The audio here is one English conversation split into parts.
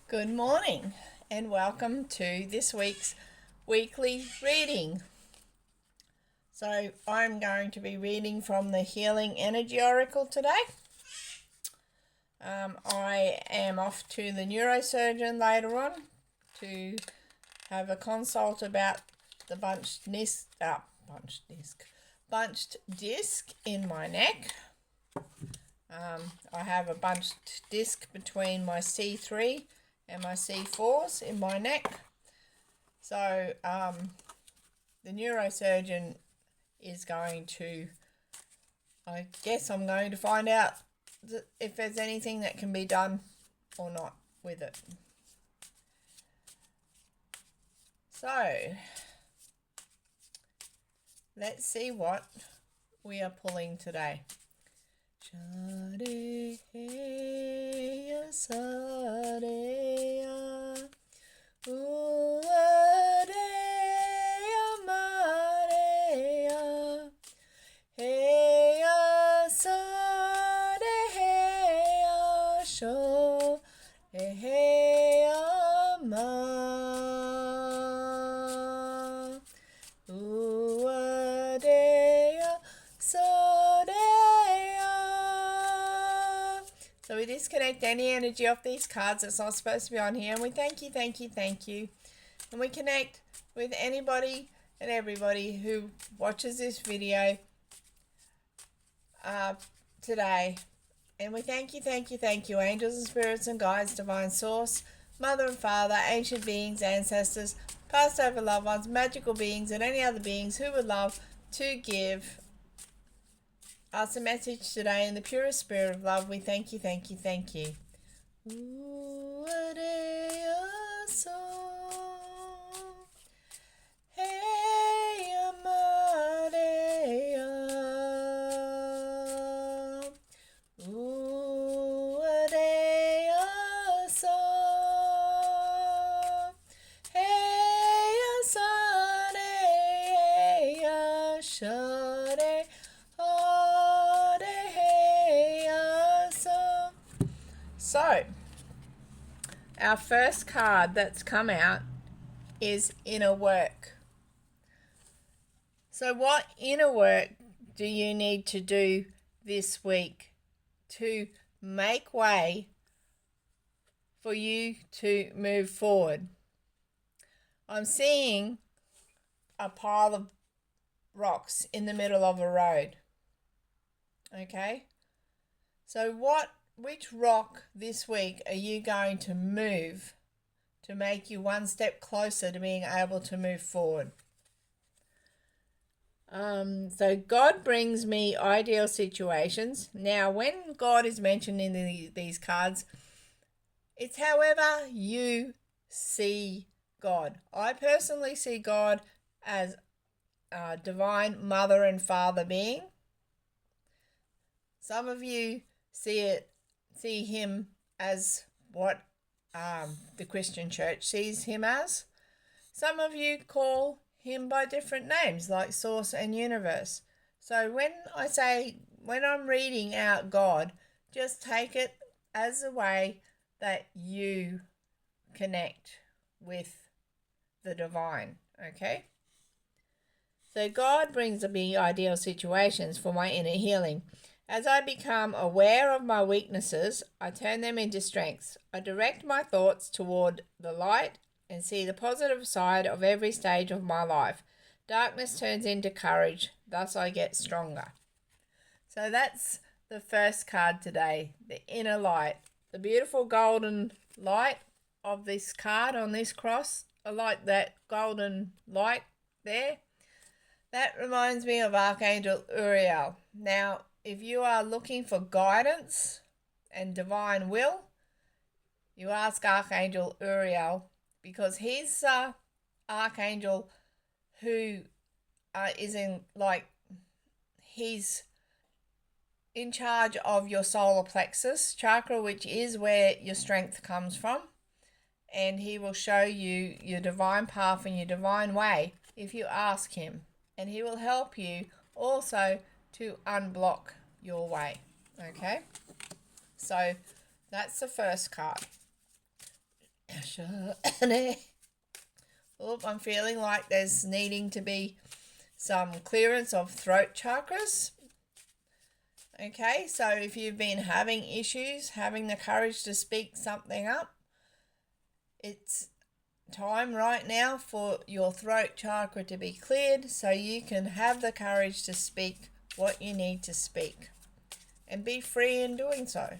Good morning and welcome to this week's weekly reading. So I'm going to be reading from the Healing Energy Oracle today. I am off to the neurosurgeon later on to have a consult about the bunched disc in my neck. I have a bunched disc between my C3 and my C4s in my neck. So the neurosurgeon is going to, I guess I'm going to find out if there's anything that can be done or not with it. So let's see what we are pulling today. Shadeya Sadeya Uadeya Madeya Heya Sadeya Sho Heya Ma Uadeya Sadeya. So we disconnect any energy off these cards that's not supposed to be on here, and we thank you. And we connect with anybody and everybody who watches this video today. And we thank you, angels and spirits and guides, divine source, mother and father, ancient beings, ancestors, past over loved ones, magical beings, and any other beings who would love to give us a message today in the purest spirit of love. We thank you. So, our first card that's come out is inner work. So what inner work do you need to do this week to make way for you to move forward? I'm seeing a pile of rocks in the middle of a road. Okay? So which rock this week are you going to move to make you one step closer to being able to move forward? So God brings me ideal situations. Now, when God is mentioned in these cards, it's however you see God. I personally see God as a divine mother and father being. Some of you see him as what the Christian church sees him as. Some of you call him by different names like source and universe. So when I'm reading out God, just take it as a way that you connect with the divine, okay? So God brings me ideal situations for my inner healing. As I become aware of my weaknesses, I turn them into strengths. I direct my thoughts toward the light and see the positive side of every stage of my life. Darkness turns into courage, thus I get stronger. So that's the first card today, the inner light. The beautiful golden light of this card on this cross, I like that golden light there. That reminds me of Archangel Uriel. Now, if you are looking for guidance and divine will, you ask Archangel Uriel, because he's archangel who he's in charge of your solar plexus chakra, which is where your strength comes from, and he will show you your divine path and your divine way if you ask him, and he will help you also to unblock your way. Okay, so that's the first card. Oh, I'm feeling like there's needing to be some clearance of throat chakras. Okay, so if you've been having issues, having the courage to speak something up, it's time right now for your throat chakra to be cleared so you can have the courage to speak what you need to speak and be free in doing so.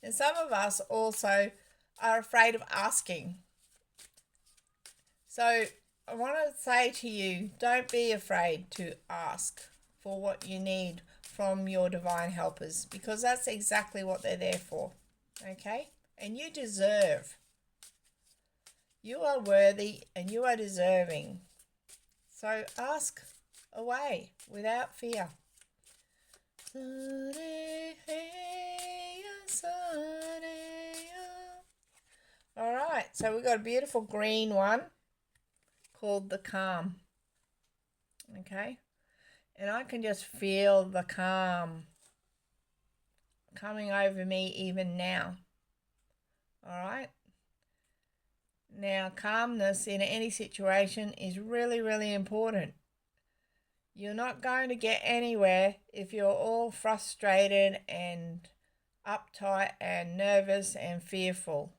And some of us also are afraid of asking. So I want to say to you, don't be afraid to ask for what you need from your divine helpers, because that's exactly what they're there for. Okay? And you deserve. You are worthy and you are deserving. So ask away without fear. All right, so we've got a beautiful green one called the calm. Okay? And I can just feel the calm coming over me even now. All right? Now, calmness in any situation is really, really important. You're not going to get anywhere if you're all frustrated and uptight and nervous and fearful.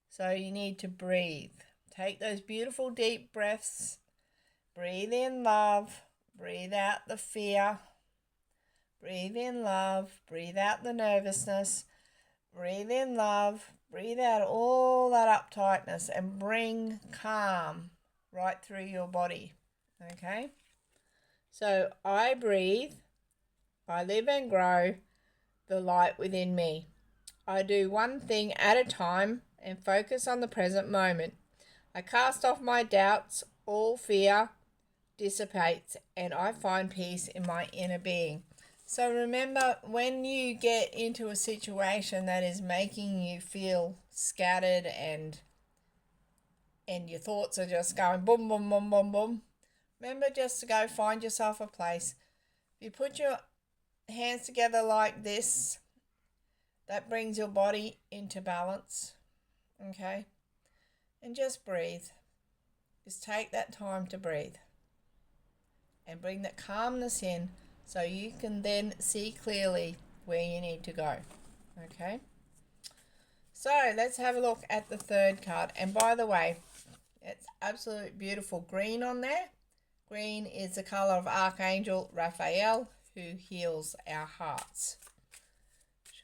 So you need to breathe. Take those beautiful deep breaths. Breathe in love. Breathe out the fear. Breathe in love. Breathe out the nervousness. Breathe in love. Breathe out all that uptightness and bring calm right through your body. Okay? So I breathe. I live and grow the light within me. I do one thing at a time and focus on the present moment. I cast off my doubts. All fear dissipates and I find peace in my inner being. So remember, when you get into a situation that is making you feel scattered and your thoughts are just going boom, boom, boom, boom, boom, remember just to go find yourself a place. If you put your hands together like this, that brings your body into balance, okay? And just breathe. Just take that time to breathe and bring that calmness in so you can then see clearly where you need to go, okay? So let's have a look at the third card. And by the way, it's absolutely beautiful green on there. Green is the color of Archangel Raphael, who heals our hearts.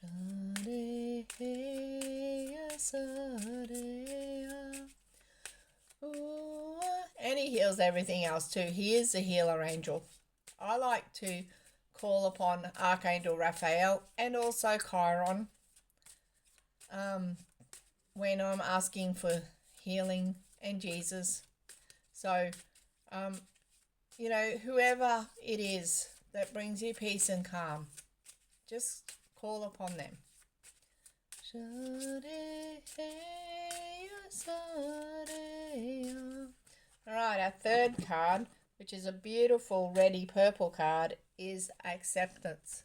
And he heals everything else too. He is the healer angel. I like to call upon Archangel Raphael and also Chiron when I'm asking for healing, and Jesus. So, you know, whoever it is that brings you peace and calm, just call upon them. All right, our third card, which is a beautiful reddy purple card, is acceptance.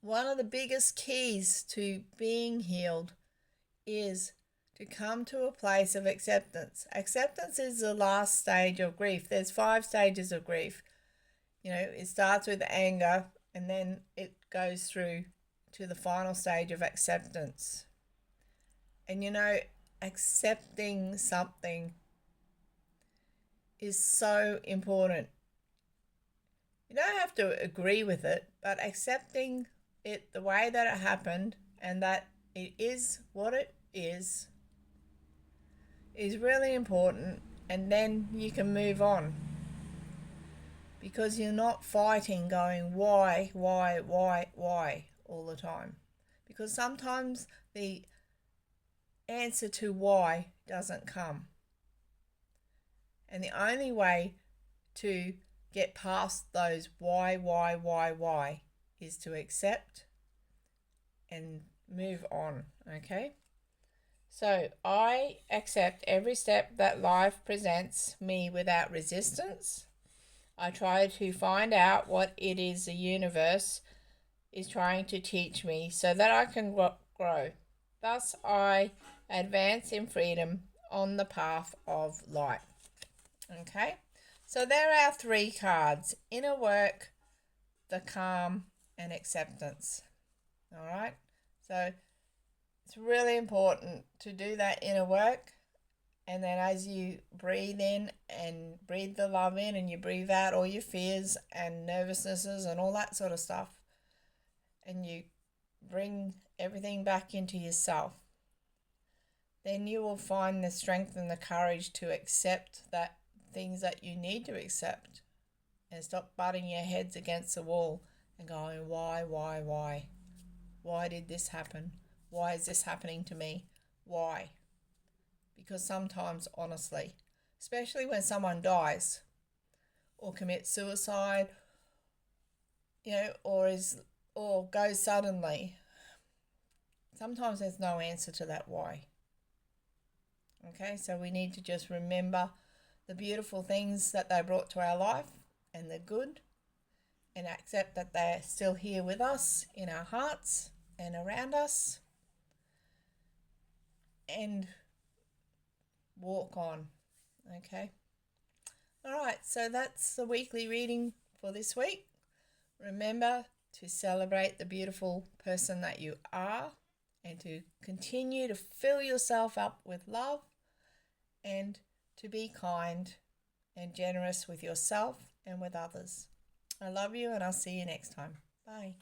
One of the biggest keys to being healed is to come to a place of acceptance. Acceptance is the last stage of grief. There's 5 stages of grief. You know, it starts with anger and then it goes through to the final stage of acceptance. And you know, accepting something is so important. You don't have to agree with it, but accepting it the way that it happened and that it is what it is really important, and then you can move on. Because you're not fighting going why all the time. Because sometimes the answer to why doesn't come. And the only way to get past those why is to accept and move on, okay? So I accept every step that life presents me without resistance. I try to find out what it is the universe is trying to teach me so that I can grow. Thus, I advance in freedom on the path of light. Okay, so there are our 3 cards: inner work, the calm, and acceptance. All right, so it's really important to do that inner work. And then as you breathe in and breathe the love in, and you breathe out all your fears and nervousnesses and all that sort of stuff, and you bring everything back into yourself, then you will find the strength and the courage to accept that things that you need to accept, and stop butting your heads against the wall and going, why? Why did this happen? Why is this happening to me? Why? Because sometimes, honestly, especially when someone dies or commits suicide, or goes suddenly, sometimes there's no answer to that why. Okay, so we need to just remember the beautiful things that they brought to our life and the good, and accept that they're still here with us in our hearts and around us, and walk on. Okay. All right, so that's the weekly reading for this week. Remember to celebrate the beautiful person that you are, and to continue to fill yourself up with love, and to be kind and generous with yourself and with others. I love you, and I'll see you next time. Bye.